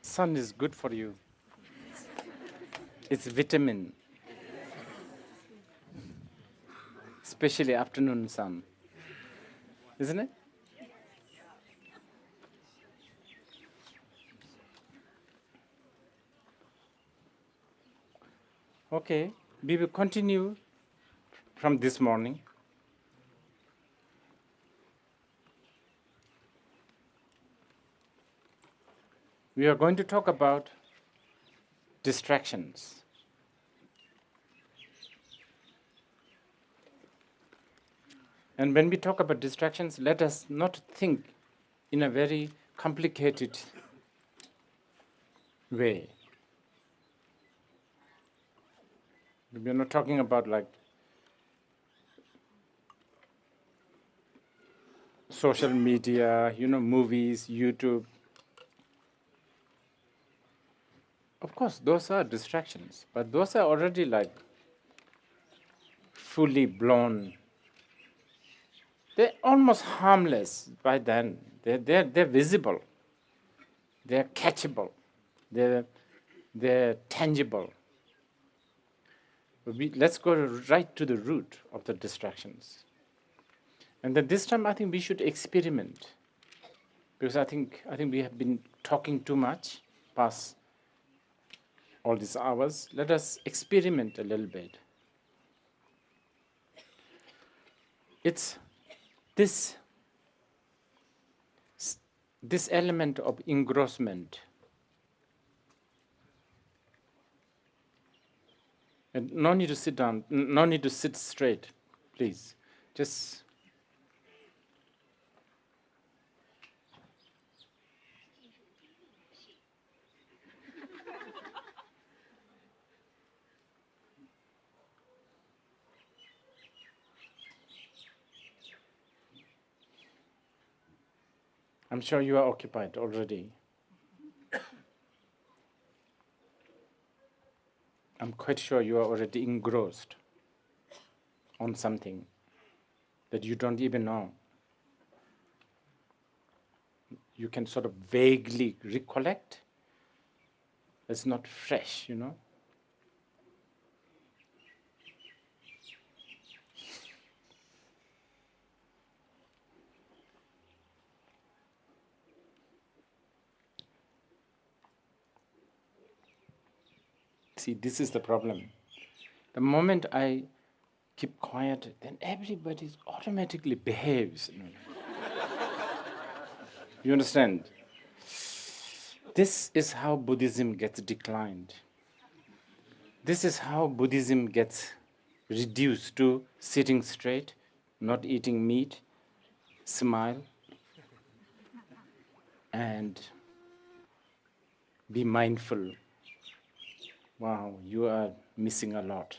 Sun is good for you. It's vitamin, especially afternoon sun, isn't it? Okay, we will continue from this morning. We are going to talk about distractions. And when we talk about distractions, let us not think in a very complicated way. We are not talking about like social media, movies, YouTube. Of course, those are distractions, but those are already like fully blown. They're almost harmless by then. They're visible. They're catchable. They're tangible. Let's go right to the root of the distractions. And then this time, I think we should experiment, because I think we have been talking too much past all these hours. Let us experiment a little bit. It's this element of engrossment. And no need to sit down, no need to sit straight, please. Just I'm sure you are occupied already. I'm quite sure you are already engrossed on something that you don't even know. You can sort of vaguely recollect. It's not fresh, See, this is the problem. The moment I keep quiet, then everybody automatically behaves. You understand? This is how Buddhism gets declined. This is how Buddhism gets reduced to sitting straight, not eating meat, smile, and be mindful. Wow, you are missing a lot.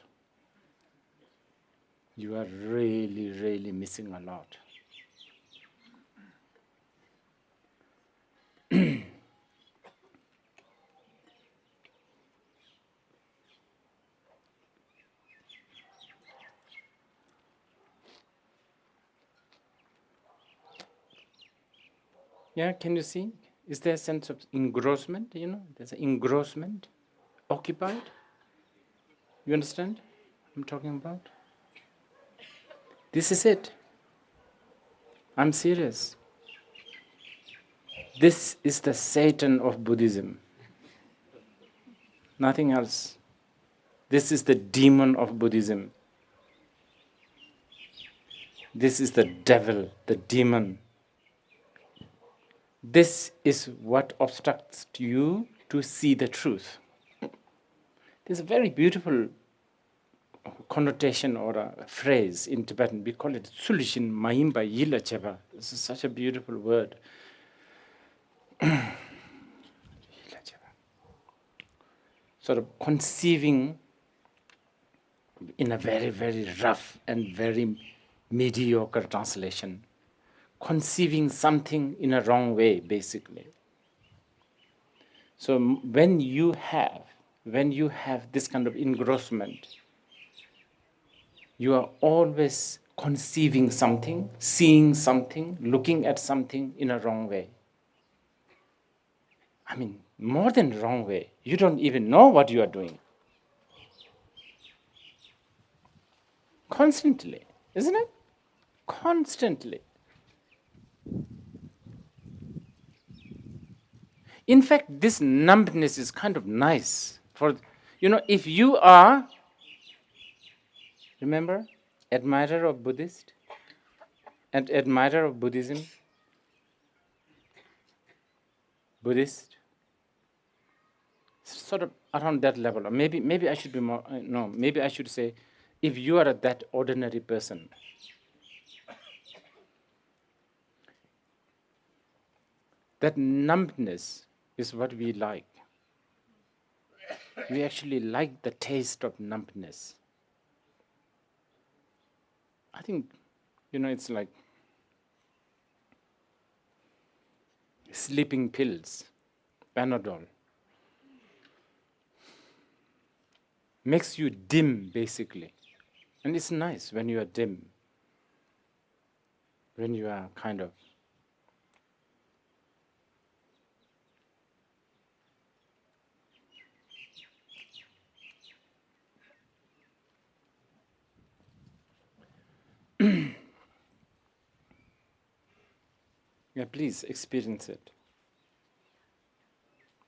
You are really, really missing a lot. Yeah, can you see? Is there a sense of engrossment? There's an engrossment, occupied. You understand what I'm talking about? This is it. I'm serious. This is the Satan of Buddhism. Nothing else. This is the demon of Buddhism. This is the devil, the demon. This is what obstructs you to see the truth. There's a very beautiful connotation or a phrase in Tibetan. We call it Sulishin Mahimba Yila Cheba. This is such a beautiful word. Sort of conceiving in a very, very rough and very mediocre translation. Conceiving something in a wrong way, basically. So when you have this kind of engrossment, you are always conceiving something, seeing something, looking at something in a wrong way. I mean, more than wrong way. You don't even know what you are doing. Constantly, isn't it? Constantly. In fact, this numbness is kind of nice for, if you are, remember, admirer of Buddhist and admirer of Buddhist, sort of around that level. Or maybe I should be more, no, maybe I should say, if you are that ordinary person, that numbness is what we like. We actually like the taste of numbness. I think, it's like sleeping pills, Panadol. Makes you dim, basically. And it's nice when you are dim, when you are kind of yeah, please experience it.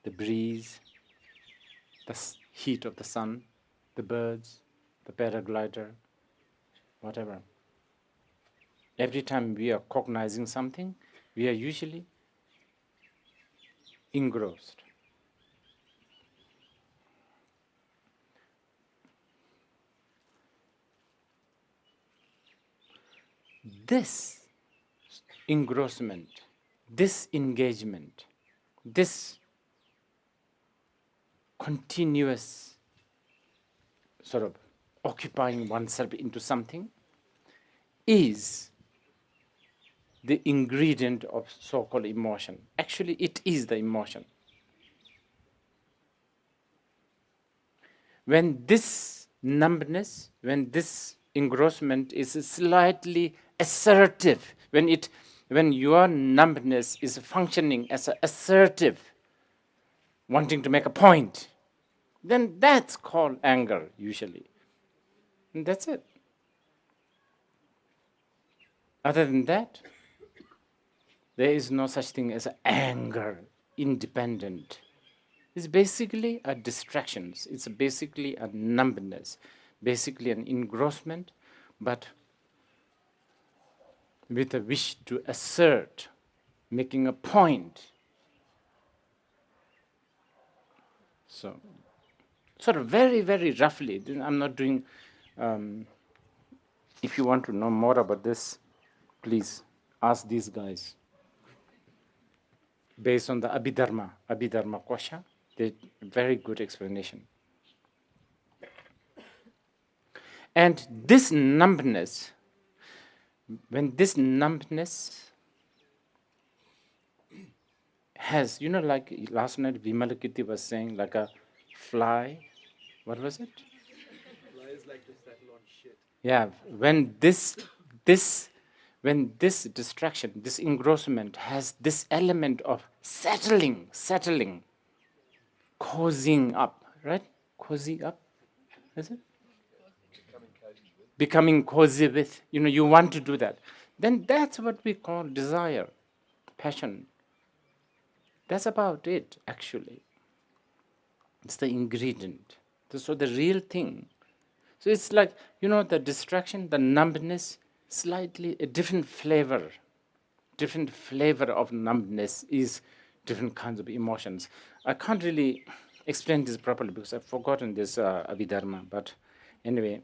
The breeze, the heat of the sun, the birds, the paraglider, whatever. Every time we are cognizing something, we are usually engrossed. This engrossment, this engagement, this continuous sort of occupying oneself into something is the ingredient of so-called emotion. Actually, it is the emotion. When this numbness, when this engrossment is slightly assertive, when your numbness is functioning as an assertive, wanting to make a point, then that's called anger, usually. And that's it. Other than that, there is no such thing as anger, independent. It's basically a distraction. It's basically a numbness, basically an engrossment, but with a wish to assert, making a point. So, sort of very, very roughly, I'm not doing, if you want to know more about this, please ask these guys. Based on the Abhidharma Kosha, they very good explanation. And this numbness, when this numbness has, like last night Vimalakirti was saying, like a fly, what was it? Flies like to settle on shit. Yeah, when this distraction, this engrossment has this element of settling, cozying up, right? Cozy up, is it? Becoming cozy with, you want to do that. Then that's what we call desire, passion. That's about it, actually. It's the ingredient. So the real thing. So it's like, the distraction, the numbness, slightly a different flavor. Different flavor of numbness is different kinds of emotions. I can't really explain this properly because I've forgotten this Abhidharma. But anyway,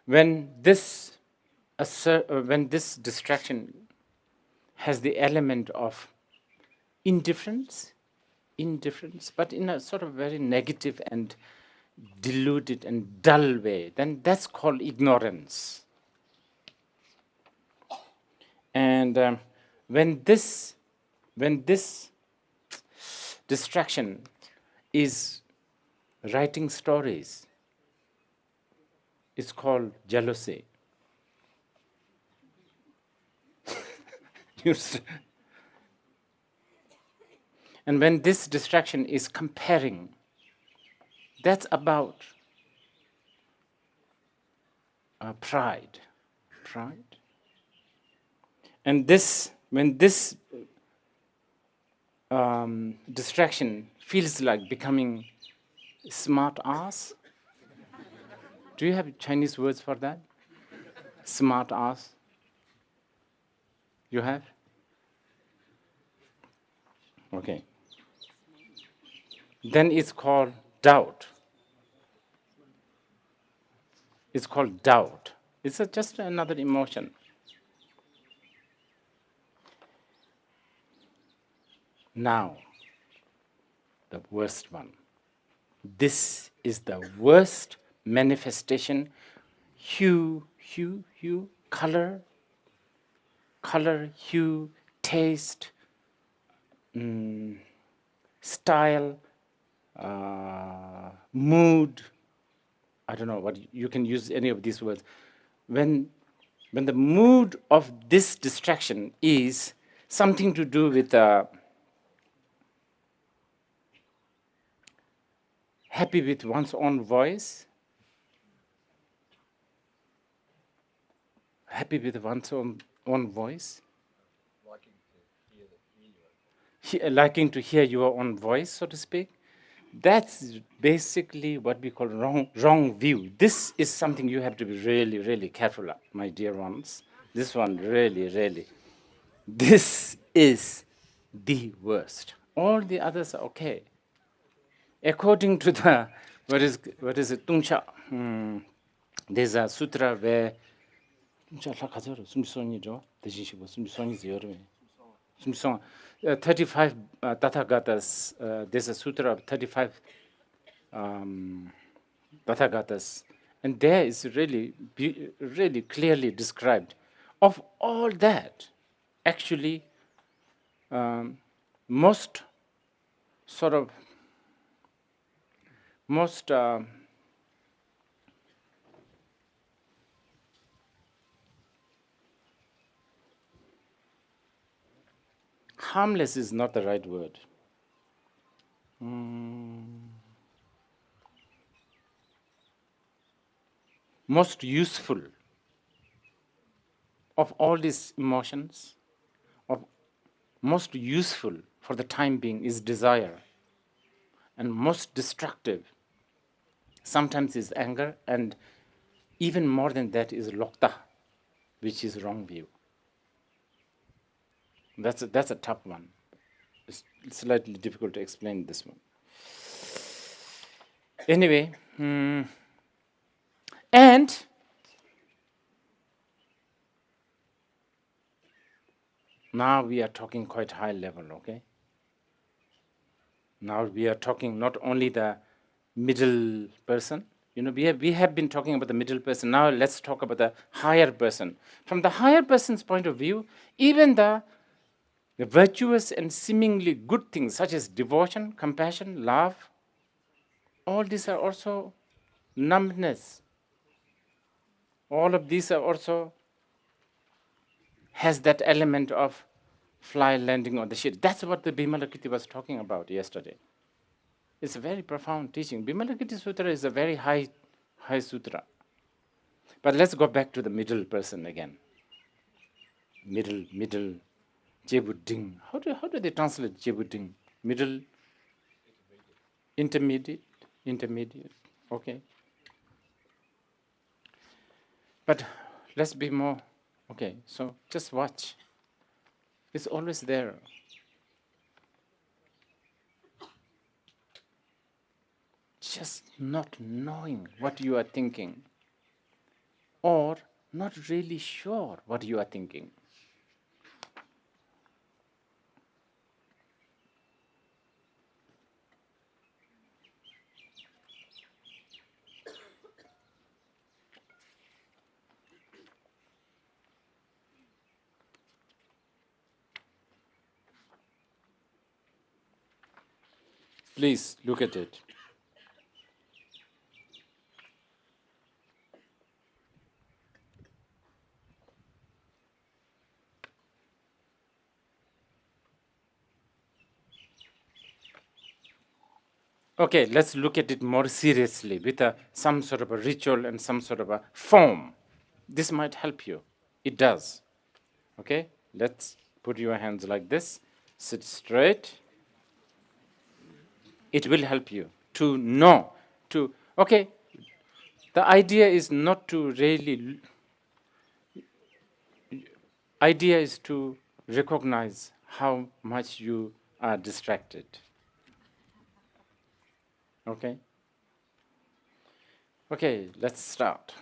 when this distraction has the element of indifference, but in a sort of very negative and diluted and dull way, then that's called ignorance. And when this distraction is writing stories, is called jealousy. And when this distraction is comparing, that's about pride. Pride. And when this distraction feels like becoming smart ass. Do you have Chinese words for that? Smart ass? You have? Okay. Then it's called doubt. It's called doubt. It's just another emotion. Now, the worst one. This is the worst manifestation. Hue, color, hue, taste, style, mood. I don't know what you can use any of these words. When the mood of this distraction is something to do with happy with one's own voice, happy with one's own voice, liking to hear your own voice, so to speak, that's basically what we call wrong view. This is something you have to be really, really careful of, my dear ones. This one, really. This is the worst. All the others are okay. According to the, what is it, Tungsha, there's a sutra where, 35 Tathagatas, there's a sutra of 35 Tathagatas, and there is really clearly described. Of all that, actually, most harmless is not the right word. Most useful of all these emotions, most useful for the time being is desire, and most destructive sometimes is anger, and even more than that is lokta, which is wrong view. That's a tough one. It's slightly difficult to explain this one. Anyway, and now we are talking quite high level, okay? Now we are talking not only the middle person. We have been talking about the middle person. Now let's talk about the higher person. From the higher person's point of view, even the virtuous and seemingly good things such as devotion, compassion, love, all these are also numbness. All of these are also has that element of fly landing on the shit. That's what the Bimalakirti was talking about yesterday. It's a very profound teaching. Bimalakirti Sutra is a very high sutra. But let's go back to the middle person again. Middle, Jebudding. How do they translate Jebudding? Middle, intermediate. Okay. But let's be more. Okay, so just watch. It's always there. Just not knowing what you are thinking, or not really sure what you are thinking. Please look at it. Okay, let's look at it more seriously with some sort of a ritual and some sort of a form. This might help you. It does. Okay, let's put your hands like this, sit straight. It will help you to know, okay, the idea is not to really, idea is to recognize how much you are distracted. Okay? Okay, let's start.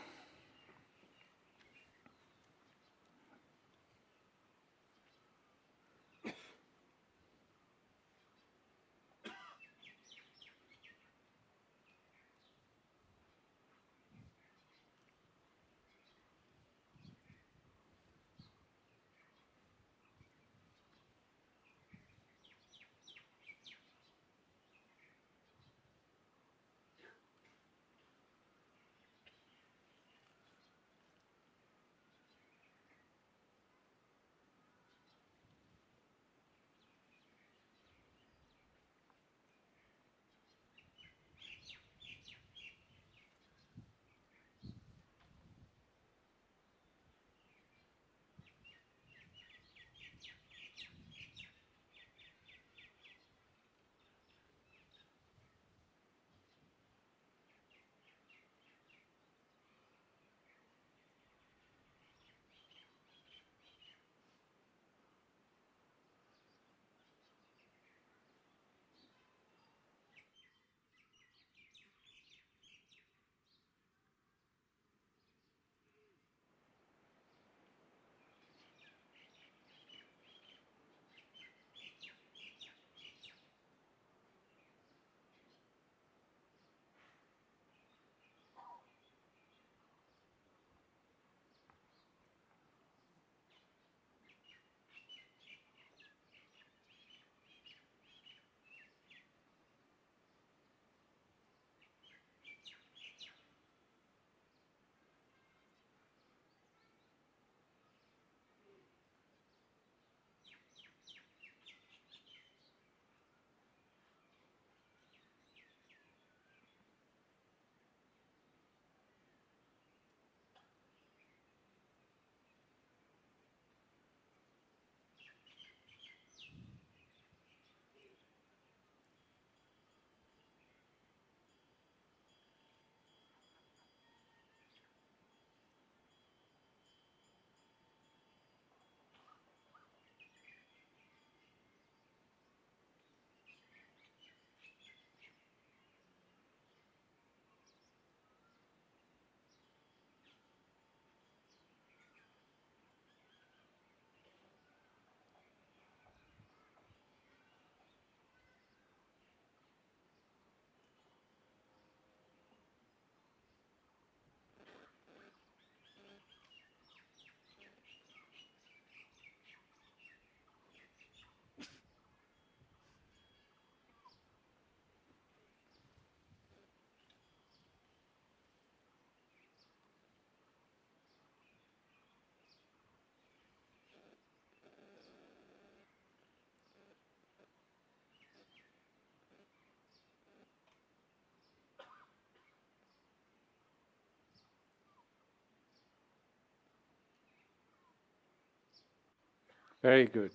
Very good.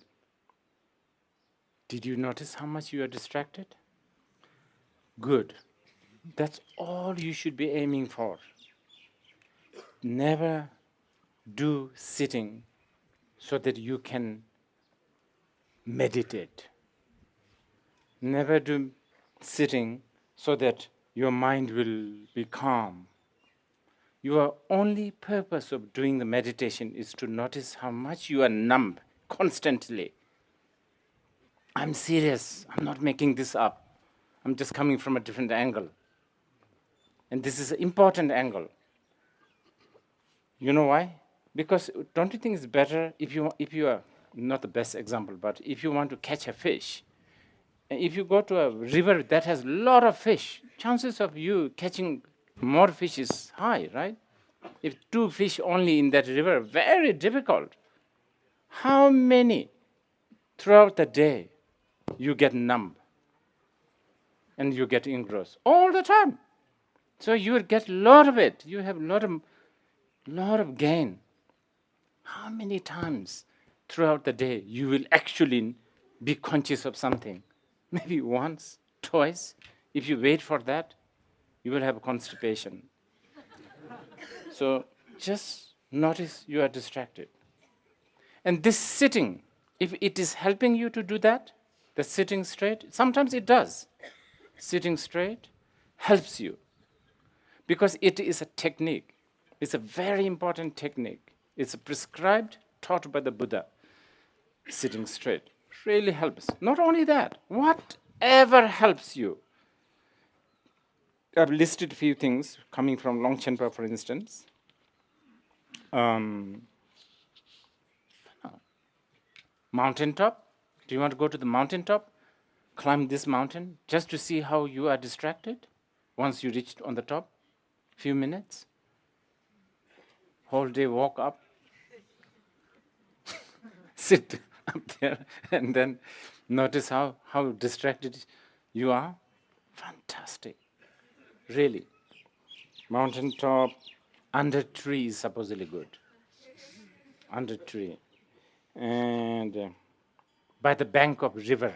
Did you notice how much you are distracted? Good. That's all you should be aiming for. Never do sitting so that you can meditate. Never do sitting so that your mind will be calm. Your only purpose of doing the meditation is to notice how much you are numb constantly. I'm serious. I'm not making this up. I'm just coming from a different angle. And this is an important angle. You know why? Because don't you think it's better if you are not the best example, but if you want to catch a fish, and if you go to a river that has a lot of fish, chances of you catching more fish is high, right? If two fish only in that river, very difficult. How many throughout the day you get numb? and you get engrossed all the time. So you will get a lot of it. You have a lot of gain. How many times throughout the day you will actually be conscious of something? Maybe once, twice. If you wait for that, you will have constipation. So just notice you are distracted. And this sitting, if it is helping you to do that, the sitting straight, sometimes it does. Sitting straight helps you because it is a technique. It's a very important technique. It's a prescribed, taught by the Buddha. Sitting straight really helps. Not only that, whatever helps you. I've listed a few things coming from Longchenpa, for instance. Mountaintop. Do you want to go to the mountaintop? Climb this mountain just to see how you are distracted once you reach on the top? Few minutes. Whole day walk up. Sit up there and then notice how distracted you are. Fantastic. Really. Mountaintop, under tree is supposedly good. Under tree. And by the bank of river,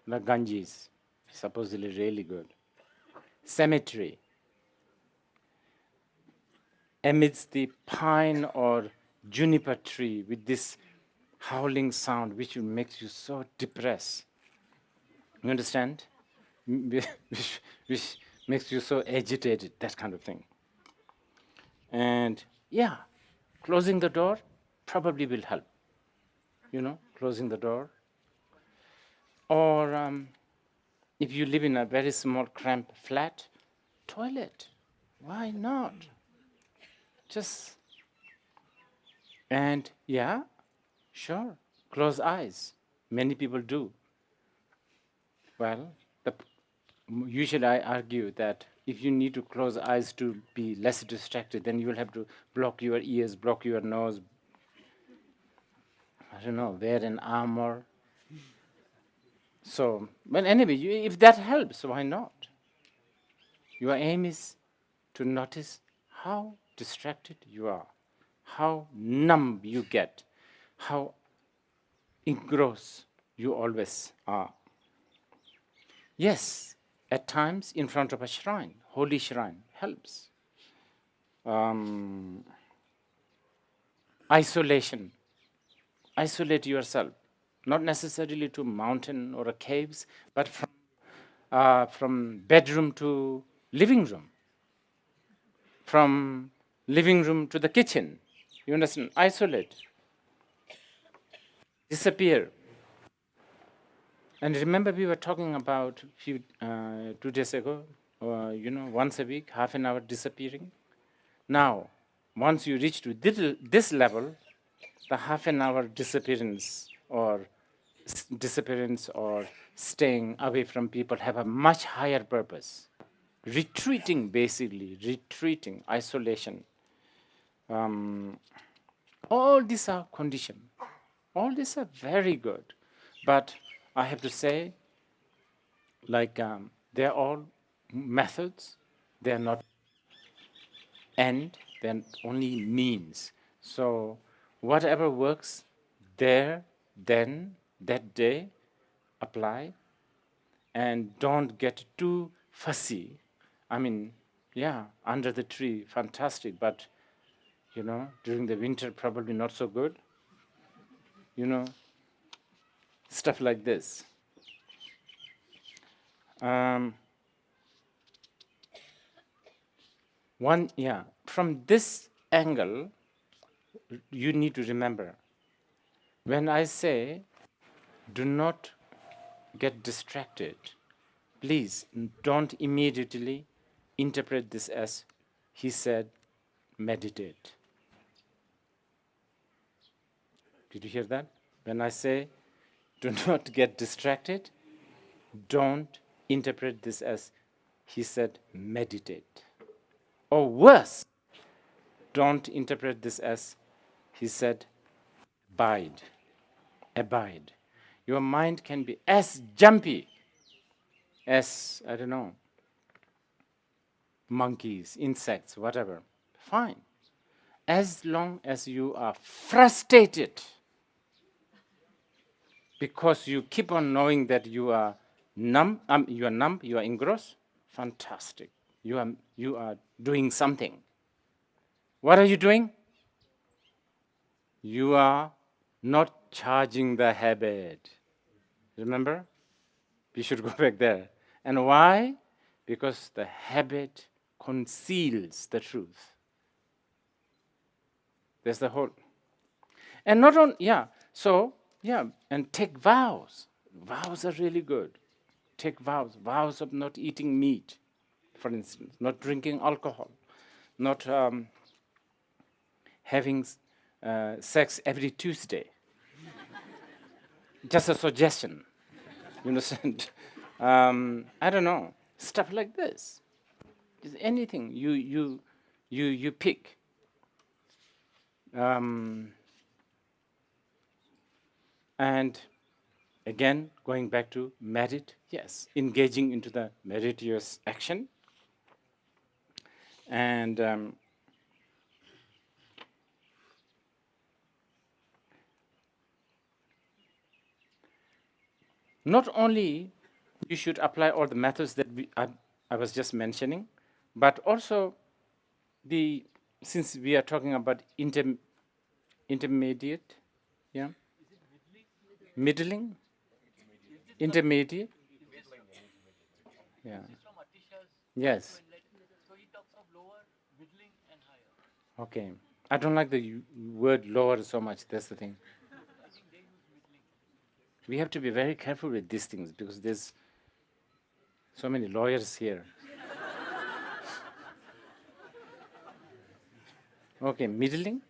the Ganges, supposedly really good. Cemetery. Amidst the pine or juniper tree with this howling sound which makes you so depressed. You understand? Which makes you so agitated, that kind of thing. And yeah, closing the door probably will help. Closing the door. Or if you live in a very small, cramped flat, toilet. Why not? And yeah, sure, close eyes. Many people do. Well, usually I argue that if you need to close eyes to be less distracted, then you will have to block your ears, block your nose, I don't know, wear an armor. So, well, anyway, if that helps, why not? Your aim is to notice how distracted you are, how numb you get, how engrossed you always are. Yes, at times in front of a shrine, holy shrine, helps. Isolation. Isolate yourself, not necessarily to mountain or a caves, but from bedroom to living room, from living room to the kitchen. You understand? Isolate. Disappear. And remember, we were talking about 2 days ago, once a week, half an hour disappearing. Now, once you reach to this level, the half an hour disappearance or staying away from people have a much higher purpose. Retreating, basically, isolation. All these are conditioned. All these are very good. But I have to say, they're all methods. They're not end, they're only means. So whatever works there, then, that day, apply. And don't get too fussy. I mean, yeah, under the tree, fantastic, but, during the winter, probably not so good. Stuff like this. From this angle, you need to remember, when I say do not get distracted, please don't immediately interpret this as he said meditate. Did you hear that? When I say do not get distracted, don't interpret this as he said meditate. Or worse, don't interpret this as he said abide. Your mind can be as jumpy as, I don't know, monkeys, insects, whatever. Fine. As long as you are frustrated because you keep on knowing that you are numb, you are engrossed, fantastic. You are doing something. What are you doing? You are not charging the habit. Remember? We should go back there. And why? Because the habit conceals the truth. That's the whole. And not on, and take vows. Vows are really good. Take vows of not eating meat, for instance, not drinking alcohol, not having sex every Tuesday. Just a suggestion. You understand? I don't know, stuff like this. Just anything you pick. And again, going back to yes, engaging into the meritorious action. And not only you should apply all the methods that I was just mentioning, but also since we are talking about intermediate, yeah, middling, intermediate, yeah, yes, okay. I don't like the word lower so much. That's the thing. We have to be very careful with these things because there's so many lawyers here. Okay, middling.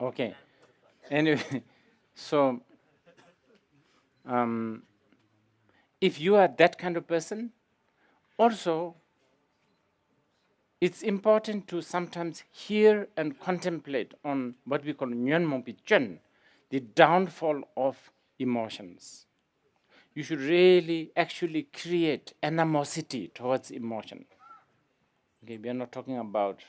Okay. Anyway, so if you are that kind of person, also it's important to sometimes hear and contemplate on what we call Nyanmongpi, the downfall of emotions. You should really actually create animosity towards emotion. Okay, we are not talking about,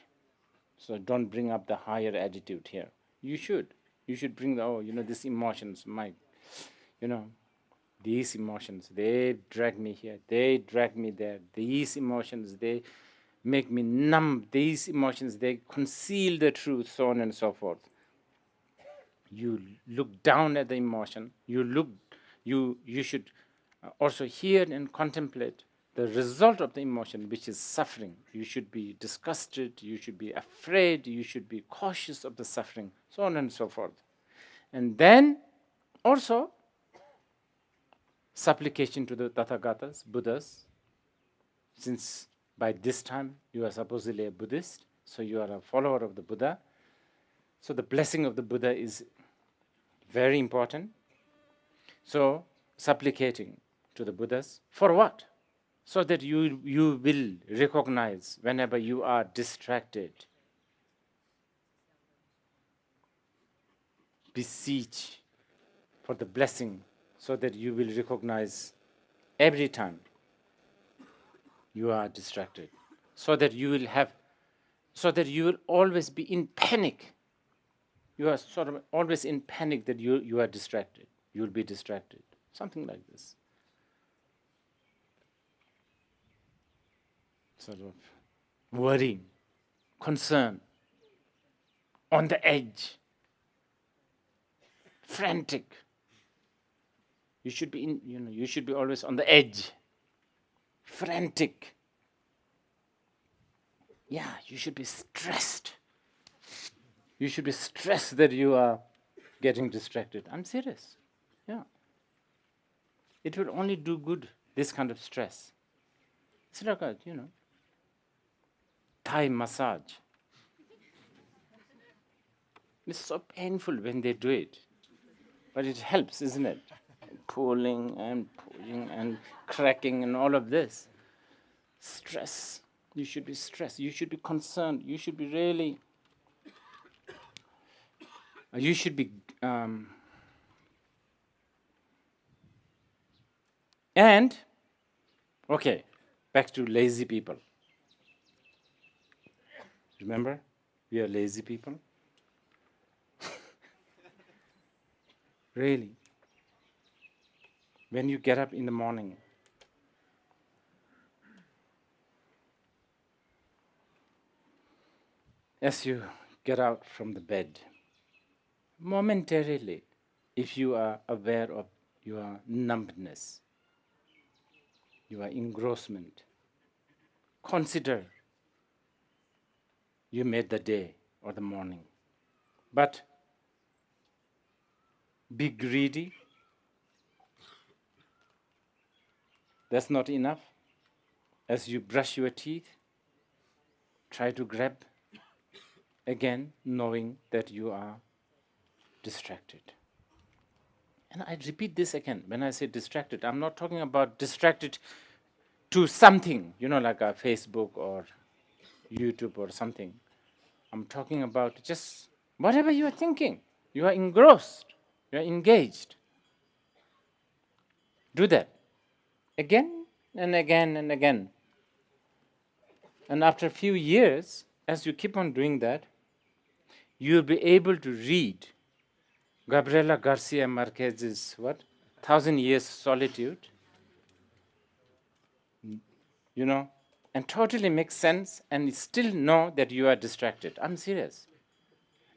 so don't bring up the higher attitude here. You should bring these emotions, these emotions, they drag me here, they drag me there. These emotions, they make me numb. These emotions, they conceal the truth, so on and so forth. You look down at the emotion. You should also hear and contemplate the result of the emotion, which is suffering. You should be disgusted, you should be afraid, you should be cautious of the suffering, so on and so forth. And then also supplication to the Tathagatas, Buddhas, since by this time you are supposedly a Buddhist, so you are a follower of the Buddha. So the blessing of the Buddha is very important. So supplicating to the Buddhas for what? So that you will recognize whenever you are distracted. Beseech for the blessing so that you will recognize every time you are distracted. So that you will always be in panic. You are sort of always in panic that you are distracted. You will be distracted. Something like this. Sort of worry, concern, on the edge, frantic. You should be you should be always on the edge, frantic. Yeah, you should be stressed. You should be stressed that you are getting distracted. I'm serious. Yeah. It will only do good, this kind of stress. It's like a, Thai massage. It's so painful when they do it. But it helps, isn't it? Pulling and pulling and cracking and all of this. Stress. You should be stressed. You should be concerned. You should be really. You should be. And, okay, back to lazy people. Remember, we are lazy people. Really. When you get up in the morning, as you get out from the bed, momentarily, if you are aware of your numbness, your engrossment, consider you made the day or the morning. But be greedy, that's not enough. As you brush your teeth, try to grab again, knowing that you are distracted. And I repeat this again. When I say distracted, I'm not talking about distracted to something, like a Facebook or YouTube or something. I'm talking about just whatever you are thinking. You are engrossed. You are engaged. Do that again and again and again. And after a few years, as you keep on doing that, you'll be able to read Gabriela Garcia Marquez's what? 1,000 Years Solitude. And totally makes sense and still know that you are distracted. I'm serious.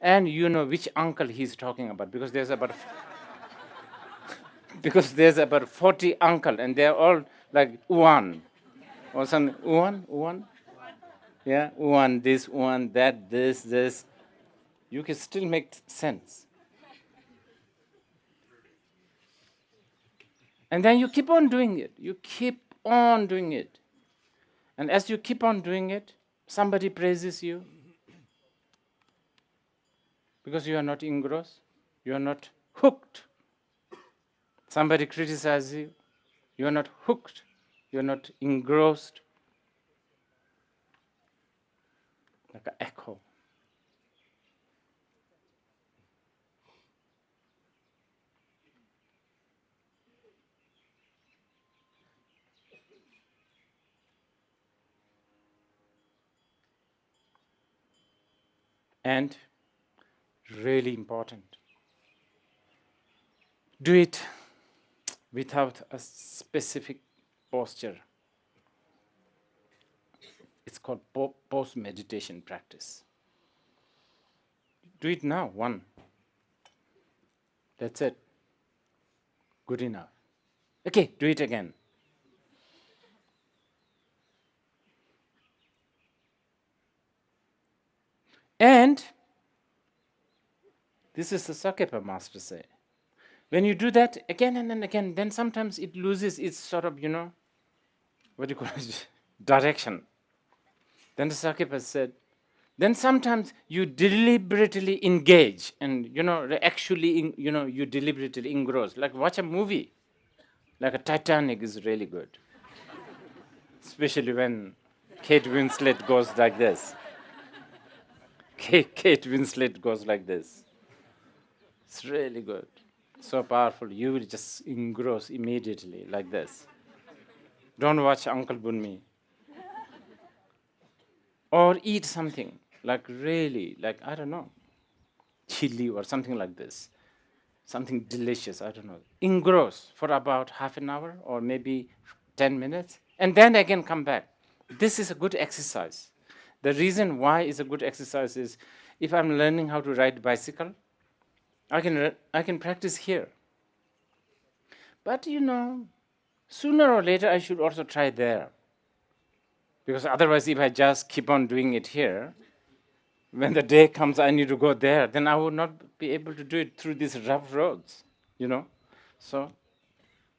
And you know which uncle he's talking about because there's about 40 uncle and they're all like one or something. One? Yeah, one, this, one, that, this. You can still make sense. And then you keep on doing it. You keep on doing it. And as you keep on doing it, somebody praises you because you are not engrossed, you are not hooked. Somebody criticizes you, you are not hooked, you are not engrossed. Like an echo. And really important, do it without a specific posture. It's called post-meditation practice. Do it now, one. That's it. Good enough. Okay, do it again. And this is the Sakepa master say. When you do that again and again, then sometimes it loses its sort of, what do you call it, direction. Then the Sakepa said, then sometimes you deliberately engage and, actually, you deliberately engross. Like watch a movie. Like a Titanic is really good. Especially when Kate Winslet goes like this. Kate Winslet goes like this. It's really good. So powerful. You will just engross immediately like this. Don't watch Uncle Bunmi. Or eat something like really, like, I don't know, chili or something like this. Something delicious, I don't know. Engross for about half an hour or maybe 10 minutes and then again come back. This is a good exercise. The reason why it's a good exercise is if I'm learning how to ride bicycle, I can practice here. But sooner or later I should also try there. Because otherwise if I just keep on doing it here, when the day comes I need to go there, then I would not be able to do it through these rough roads, So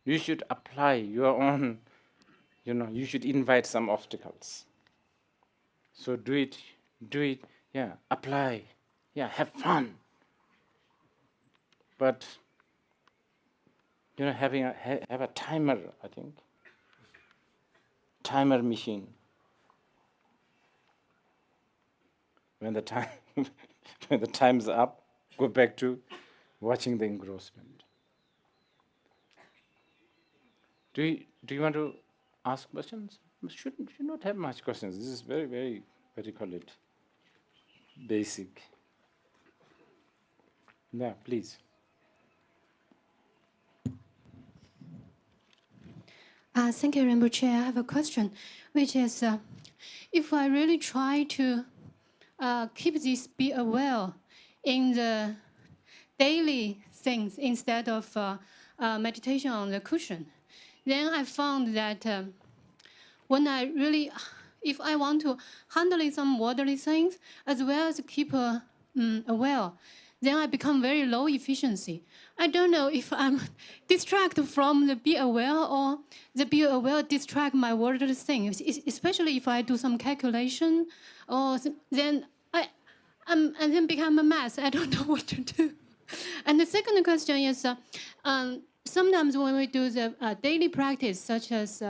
you should apply your own, you should invite some obstacles. So do it, yeah, apply, yeah, have fun. But, have a timer, I think. Timer machine. When the time's up, go back to watching the engrossment. Do Do you want to ask questions? Should not have much questions. This is very, very, what do you call it? Basic. Yeah, please. Thank you, Rinpoche. I have a question, which is, if I really try to keep this be aware in the daily things instead of meditation on the cushion, then I found that when I really, if I want to handle some worldly things as well as keep aware, then I become very low efficiency. I don't know if I'm distracted from the be aware or the be aware distract my worldly things, especially if I do some calculation, or then and then become a mess. I don't know what to do. And the second question is, sometimes when we do the daily practice, such as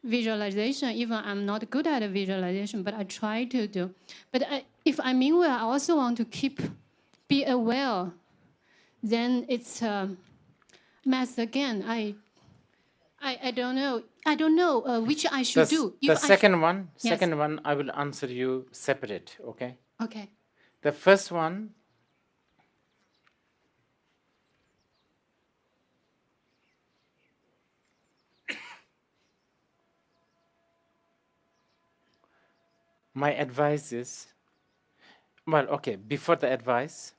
visualization, even I'm not good at visualization, but I try to do. But if I meanwhile I also want to be aware, then it's mess again. I don't know. I don't know which I should do. The second one, Yes. I will answer you separate. Okay. Okay. The first one. My advice is, well, okay, before the advice,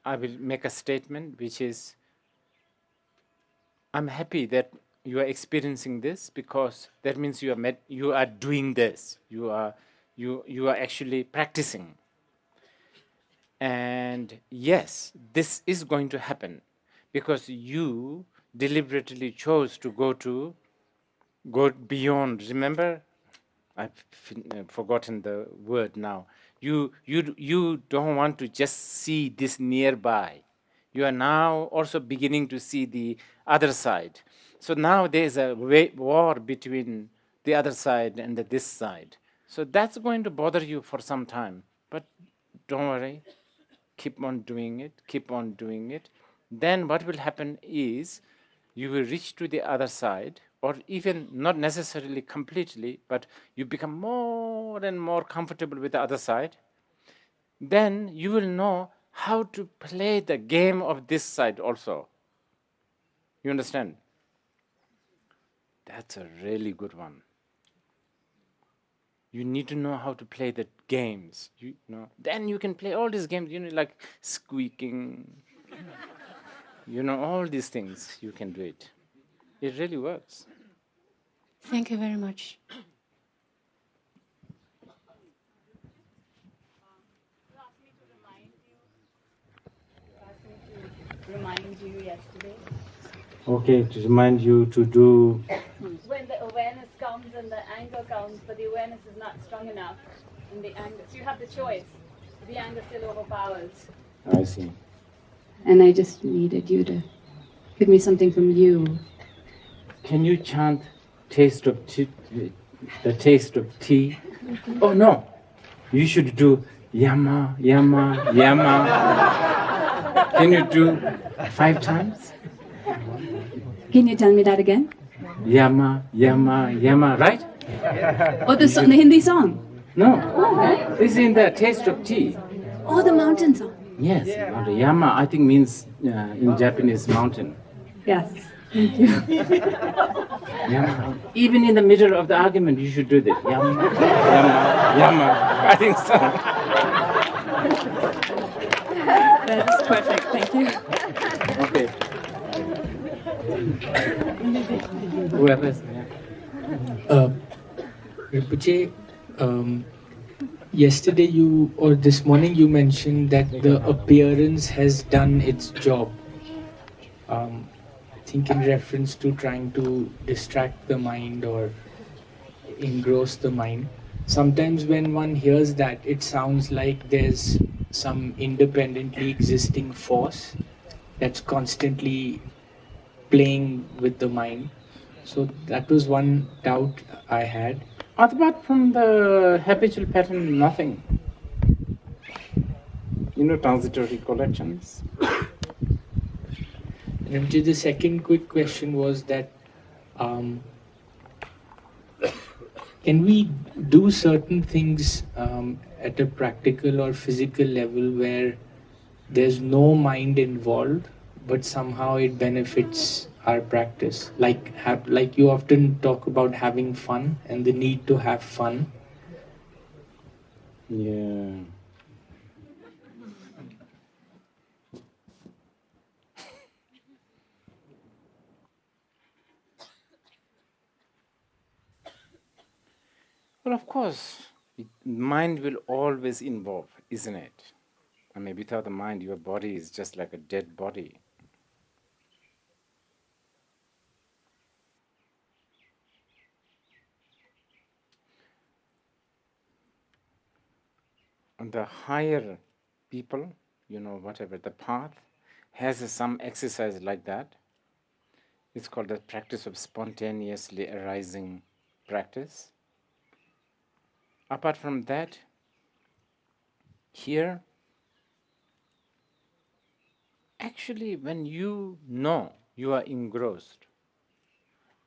I will make a statement which is, I'm happy that you are experiencing this, because that means you are doing this. You are actually practicing. And yes, this is going to happen because you deliberately chose to go beyond. Remember, I've forgotten the word now. You don't want to just see this nearby. You are now also beginning to see the other side. So now there's a war between the other side and this side. So that's going to bother you for some time. But don't worry. Keep on doing it. Keep on doing it. Then what will happen is you will reach to the other side, or even not necessarily completely, but you become more and more comfortable with the other side. Then you will know how to play the game of this side also. You understand? That's a really good one. You need to know how to play the games. You know, then you can play all these games. You know, like squeaking. You know, all these things. You can do it. It really works. Thank you very much. Remind you yesterday. Okay, to remind you to do. When the awareness comes and the anger comes, but the awareness is not strong enough in the anger. So you have the choice. The anger still overpowers. I see. And I just needed you to give me something from you. Can you chant taste of tea, the taste of tea? Oh no, you should do yama, yama, yama. Can you do 5 times? Can you tell me that again? Yama, yama, yama, right? Oh, the Hindi song. No, it's in the taste of tea. Oh, the mountain song. Yes, yama I think means in Japanese mountain. Yes. Thank you. Yama. Even in the middle of the argument, you should do this. Yama, yama, yama. I think so. That's perfect. Thank you. Okay. Whoever is Rinpoche, yesterday or this morning you mentioned that the appearance has done its job. I think in reference to trying to distract the mind or engross the mind. Sometimes when one hears that, it sounds like there's some independently existing force that's constantly playing with the mind. So that was one doubt I had. apart from the habitual pattern, nothing. You know, transitory collections. And the second quick question was that can we do certain things at a practical or physical level where there's no mind involved, but somehow it benefits our practice? Like you often talk about having fun and the need to have fun. Yeah. Well, of course, mind will always involve, isn't it? I mean, without the mind, your body is just like a dead body. And the higher people, whatever the path, has some exercise like that. It's called the practice of spontaneously arising practice. Apart from that, here, actually, when you know you are engrossed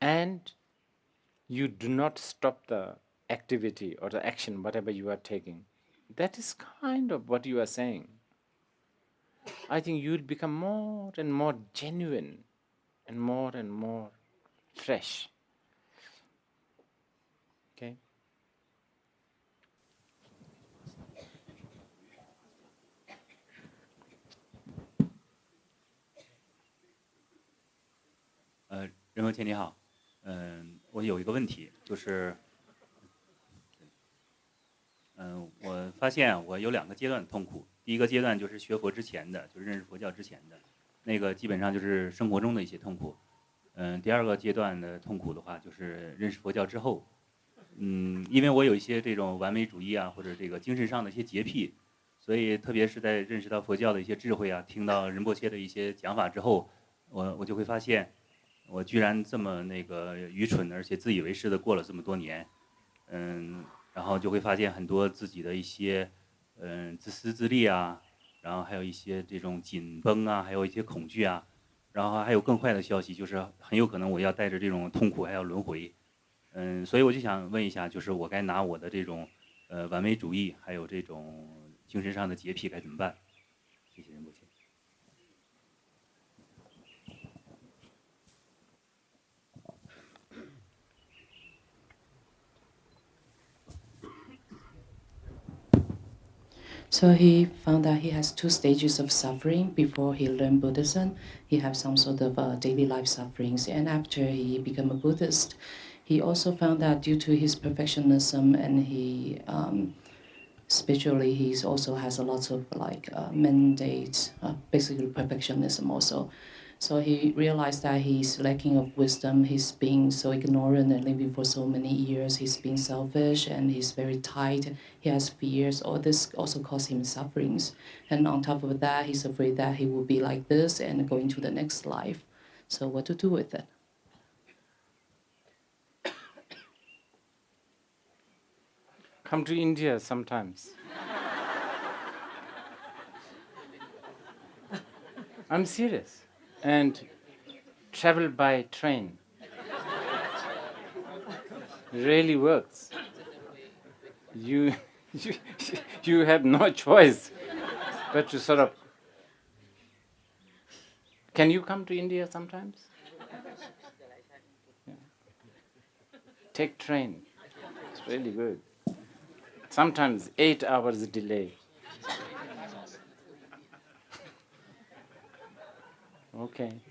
and you do not stop the activity or the action, whatever you are taking, that is kind of what you are saying. I think you will become more and more genuine and more fresh. Okay?任文谦你好，我有一个问题，就是，我发现我有2个阶段的痛苦。第一个阶段就是学佛之前的，就是认识佛教之前的，那个基本上就是生活中的一些痛苦。第2个阶段的痛苦的话，就是认识佛教之后，因为我有一些这种完美主义啊，或者这个精神上的一些洁癖，所以特别是在认识到佛教的一些智慧啊，听到仁波切的一些讲法之后，我就会发现。我居然这么那个愚蠢，而且自以为是的过了这么多年，然后就会发现很多自己的一些，自私自利啊，然后还有一些这种紧绷啊，还有一些恐惧啊，然后还有更坏的消息，就是很有可能我要带着这种痛苦还要轮回，所以我就想问一下，就是我该拿我的这种完美主义，还有这种精神上的洁癖该怎么办？谢谢仁波切。So he found that he has 2 stages of suffering before he learned Buddhism. He has some sort of daily life sufferings, and after he became a Buddhist, he also found that due to his perfectionism and he spiritually he also has a lot of mandates, basically perfectionism also. So he realized that he's lacking of wisdom. He's being so ignorant and living for so many years. He's being selfish and he's very tight. He has fears. All this also causes him sufferings. And on top of that, he's afraid that he will be like this and go into the next life. So what to do with it? Come to India sometimes. I'm serious. And travel by train. Really works. You have no choice but to sort of. Can you come to India sometimes? Yeah. Take train. It's really good. Sometimes 8 hours delay. Okay.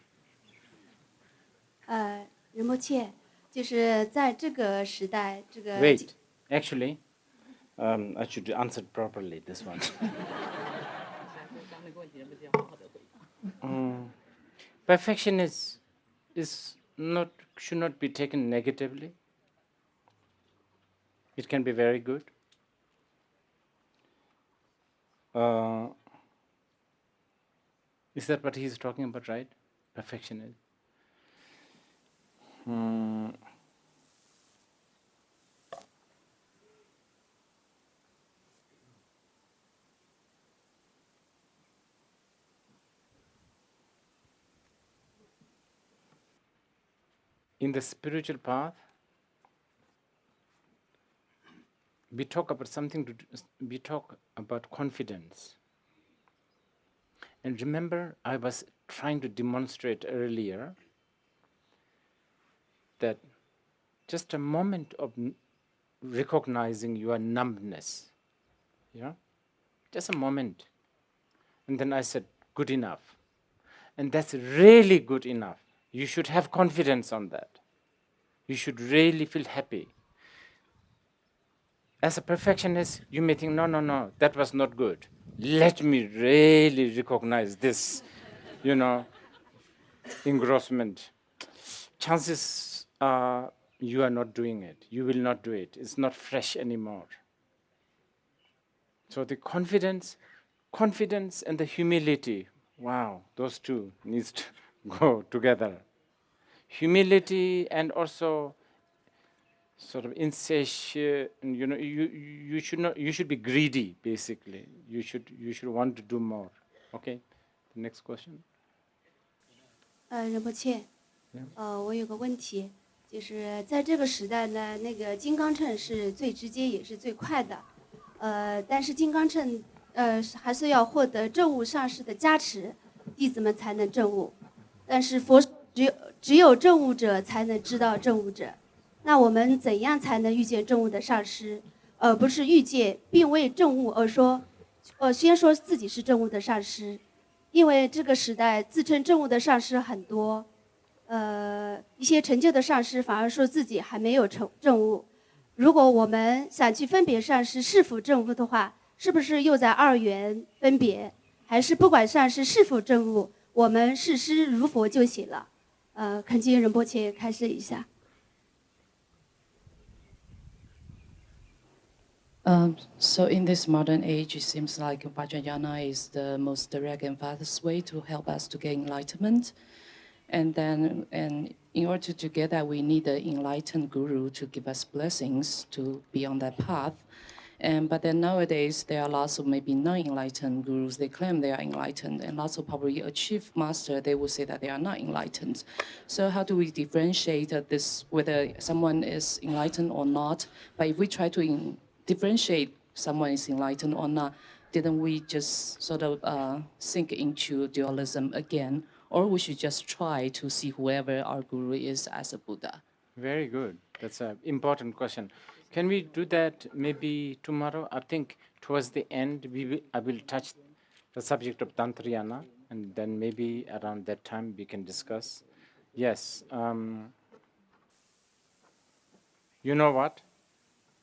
仁波切，就是在这个时代，这个 Wait, actually, I should answer properly this one. Perfection should not be taken negatively. It can be very good. Is that what he's talking about, right? Perfection is. In the spiritual path, we talk about we talk about confidence. And remember, I was trying to demonstrate earlier that just a moment of recognizing your numbness, just a moment. And then I said, good enough. And that's really good enough. You should have confidence on that. You should really feel happy. As a perfectionist, you may think, no, that was not good. Let me really recognize this, engrossment. Chances are you are not doing it. You will not do it. It's not fresh anymore. So the confidence and the humility, wow, those two needs to go together. Humility and also sort of insatiate, you should be greedy, basically. You should want to do more. Okay, the next question. 仁波切，我有个问题，就是在这个时代呢，那个金刚乘是最直接也是最快的，但是金刚乘还是要获得证悟上师的加持，弟子们才能证悟。但是佛只有证悟者才能知道证悟者。那我们怎样才能遇见证悟的上师，而不是遇见并未证悟而说，先说自己是证悟的上师？因为这个时代自称证悟的上师很多，一些成就的上师反而说自己还没有证悟。如果我们想去分别上师是否证悟的话，是不是又在二元分别？还是不管上师是否证悟，我们视师如佛就行了？恳请仁波切开示一下。So in this modern age, it seems like Vajrayana is the most direct and fastest way to help us to gain enlightenment. And in order to get that, we need an enlightened guru to give us blessings to be on that path. But then nowadays, there are lots of maybe non-enlightened gurus. They claim they are enlightened, and lots of probably a chief master, they will say that they are not enlightened. So how do we differentiate this, whether someone is enlightened or not? But if we try to differentiate someone is enlightened or not, didn't we just sort of sink into dualism again? Or we should just try to see whoever our guru is as a Buddha? Very good. That's an important question. Can we do that maybe tomorrow? I think towards the end, I will touch the subject of Tantrayana, and then maybe around that time we can discuss. Yes. You know what?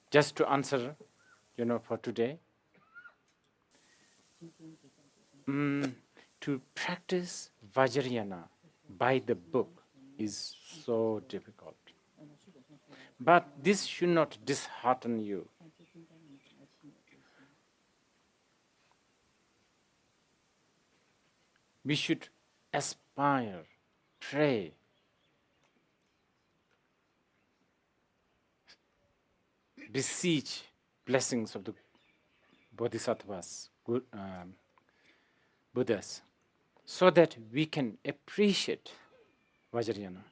Just to answer, for today, to practice Vajrayana by the book is so difficult. But this should not dishearten you. We should aspire, pray, beseech blessings of the Bodhisattvas, Buddhas, so that we can appreciate Vajrayana,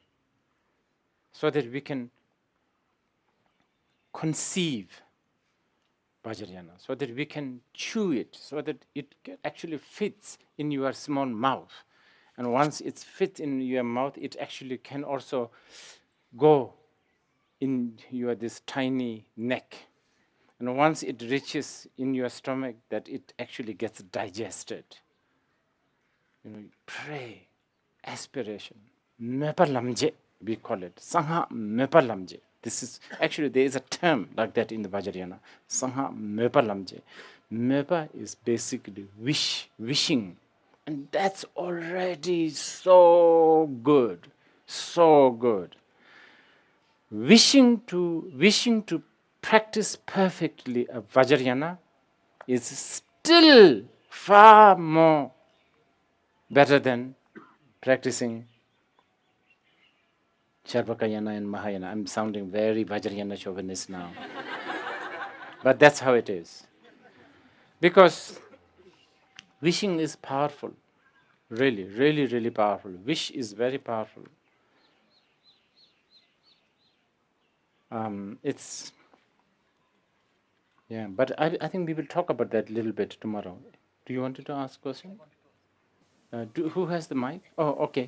so that we can conceive Vajrayana, so that we can chew it, so that it actually fits in your small mouth. And once it fits in your mouth, it actually can also go in your this tiny neck. And once it reaches in your stomach, that it actually gets digested. Pray, aspiration, mepalamje, we call it, sangha mepalamje. This is actually, there is a term like that in the Vajrayana, sangha mepalamje. Mepa is basically wishing, and that's already so good, so good. Wishing to practice perfectly a Vajrayana is still far more better than practicing Charvakayana and Mahayana. I'm sounding very Vajrayana chauvinist now. But that's how it is. Because wishing is powerful. Really, really, really powerful. Wish is very powerful. Yeah, but I think we will talk about that a little bit tomorrow. Do you want to ask a question? Who has the mic? Oh, okay.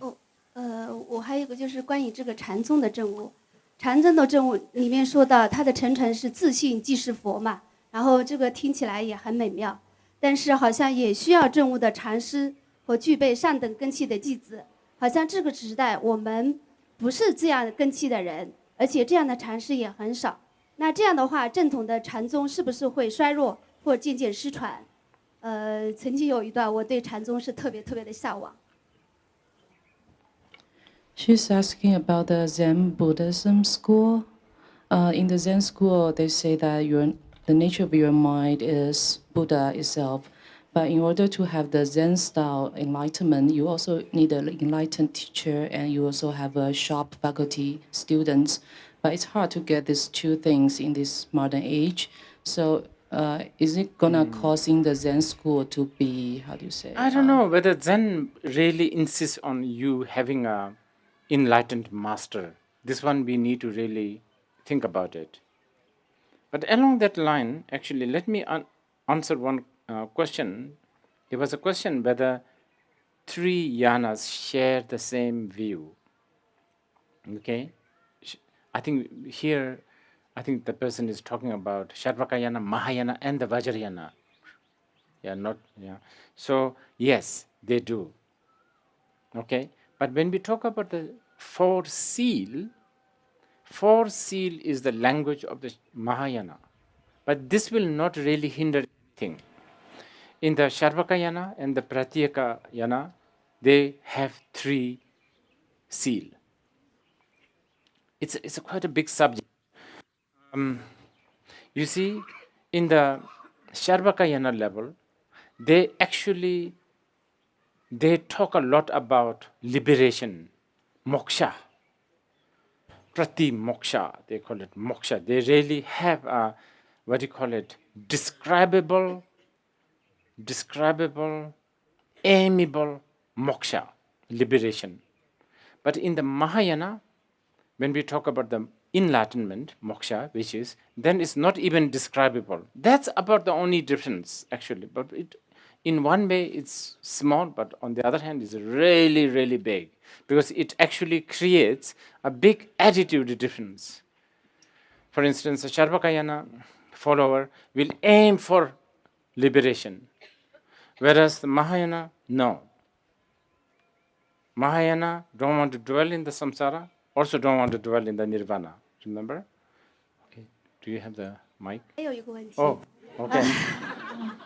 我还有一个就是关于这个禅宗的证悟，禅宗的证悟里面说到，它的成是自信即是佛嘛，然后这个听起来也很美妙，但是好像也需要证悟的禅师和具备上等根器的弟子，好像这个时代我们不是这样根器的人，而且这样的禅师也很少。那这样的话，正统的禅宗是不是会衰弱或渐渐失传？曾经有一段我对禅宗是特别的向往。She's asking about the Zen Buddhism school. In the Zen school, they say that the nature of your mind is Buddha itself. But in order to have the Zen style enlightenment, you also need an enlightened teacher, and you also have a sharp faculty students. But it's hard to get these two things in this modern age. So is it gonna causing the Zen school to be, how do you say? I don't know whether Zen really insists on you having a enlightened master. This one we need to really think about it. But along that line, actually, let me answer one question. There was a question whether three yanas share the same view. Okay? I think here, I think the person is talking about Sharvakayana, Mahayana, and the Vajrayana. So, yes, they do. Okay? But when we talk about the four seal is the language of the Mahayana. But this will not really hinder anything. In the Sharvakayana and the Pratyekayana, they have three seal. It's quite a big subject. You see, in the Sharvakayana level, they talk a lot about liberation, moksha, prati moksha, they call it moksha. They really have a, describable, amiable moksha, liberation. But in the Mahayana, when we talk about the enlightenment, moksha, which is, then it's not even describable. That's about the only difference, actually. But in one way, it's small, but on the other hand, it's really, really big, because it actually creates a big attitude difference. For instance, a Sharvakayana follower will aim for liberation, whereas the Mahayana, no. Mahayana don't want to dwell in the samsara, also don't want to dwell in the nirvana. Remember? Okay. Do you have the mic? 还有一个问题。Oh, okay.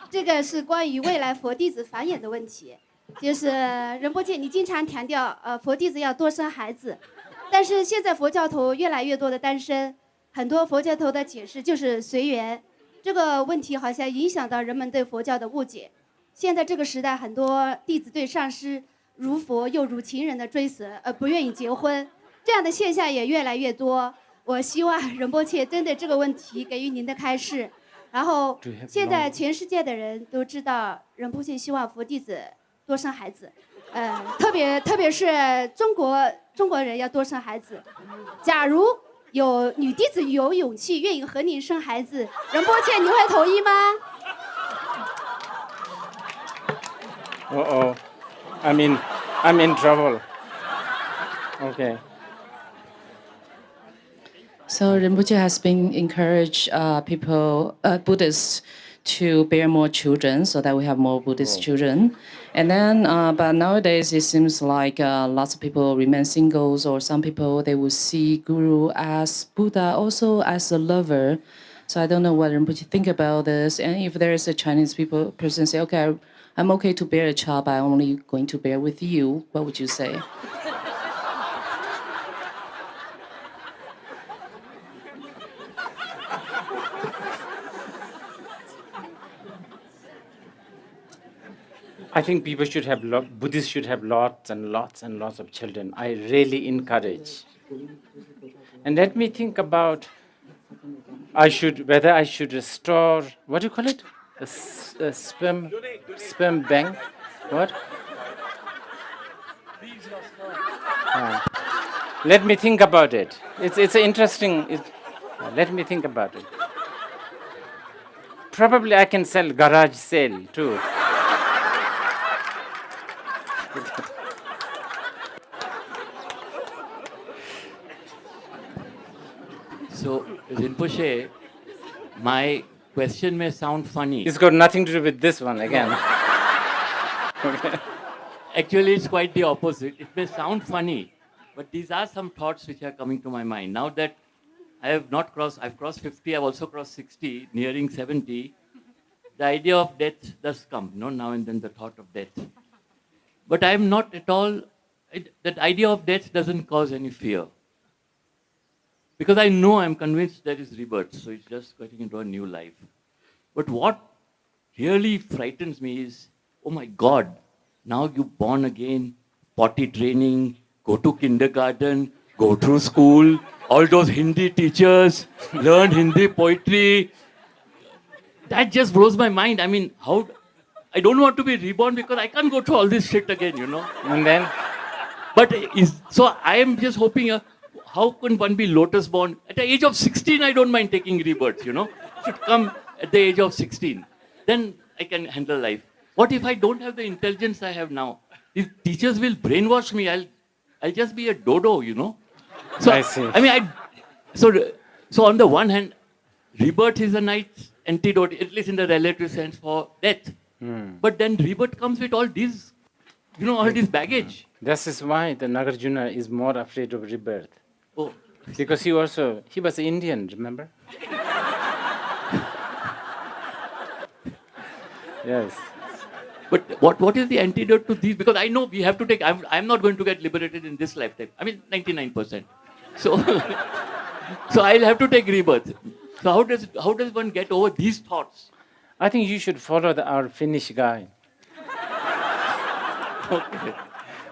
这个是关于未来佛弟子繁衍的问题。就是仁波切，你经常强调，佛弟子要多生孩子，但是现在佛教徒越来越多的单身，很多佛教徒的解释就是随缘。这个问题好像影响到人们对佛教的误解。现在这个时代，很多弟子对上师如佛又如情人的追随，不愿意结婚，这样的现象也越来越多。我希望仁波切针对这个问题给予您的开示。然后，现在全世界的人都知道，仁波切希望佛弟子多生孩子，特别是中国人要多生孩子。假如有女弟子有勇气愿意和您生孩子，仁波切你会同意吗Uh-oh. I'm in trouble. Okay. So Rinpoche has been encouraged Buddhists, to bear more children so that we have more Buddhist children. And then, but nowadays it seems like lots of people remain singles, or some people, they will see Guru as Buddha, also as a lover. So I don't know what Rinpoche think about this. And if there is a Chinese person say, okay, I'm okay to bear a child, but I'm only going to bear with you, what would you say? I think people should have, Buddhists should have lots and lots and lots of children. I really encourage. And let me think about whether I should store, what do you call it? A sperm bank? What? Let me think about it. It's interesting. Let me think about it. Probably I can sell garage sale too. So, Rinpoche, my question may sound funny. It's got nothing to do with this one again. Actually, it's quite the opposite. It may sound funny, but these are some thoughts which are coming to my mind. Now that I've crossed 50, I've also crossed 60, nearing 70. The idea of death does come, now and then the thought of death. But I'm not at all, that idea of death doesn't cause any fear. Because I'm convinced there is rebirth, so it's just getting into a new life. But what really frightens me is, oh my God, now you're born again, potty training, go to kindergarten, go through school, all those Hindi teachers, learn Hindi poetry. That just blows my mind. I mean, I don't want to be reborn because I can't go through all this shit again, And then? But so I am just hoping, how can one be lotus born? At the age of 16, I don't mind taking rebirth, Should come at the age of 16. Then I can handle life. What if I don't have the intelligence I have now? If teachers will brainwash me, I'll just be a dodo, So, I see. I mean, so on the one hand, rebirth is a nice antidote, at least in the relative sense, for death. But then rebirth comes with all these, all this baggage. This is why the Nagarjuna is more afraid of rebirth. Oh, Because he was Indian, remember? Yes. but what is the antidote to these? Because I know we have to take. I'm not going to get liberated in this lifetime. I mean, 99%. So, so I'll have to take rebirth. So how does one get over these thoughts? I think you should follow our Finnish guy. Okay.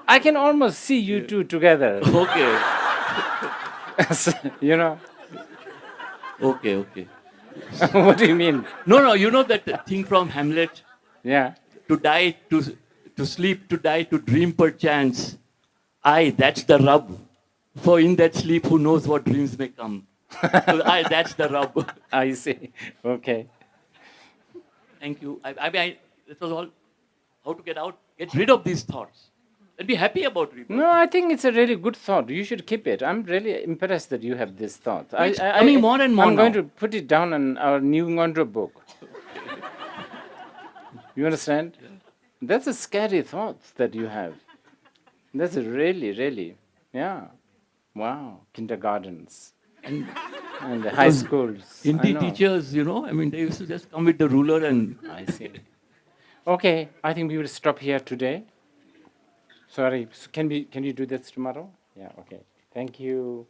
I can almost see you two together. Okay. Okay. What do you mean? No, you know that thing from Hamlet? Yeah. To die, to sleep, to die, to dream perchance. Aye, that's the rub. For in that sleep, who knows what dreams may come. So, that's the rub. I see. Okay. Thank you. That was all. How to get rid of these thoughts. And be happy about rebirth. No, I think it's a really good thought. You should keep it. I'm really impressed that you have this thought. It's coming more and more I'm going now. to put it down in our new Ngondro book. You understand? Yeah. That's a scary thought that you have. That's a really, yeah. Wow. Kindergartens. And the high schools. Hindi teachers, they used to just come with the ruler and... I see. Okay, I think we will stop here today. Sorry, so can you do this tomorrow? Yeah, okay. Thank you.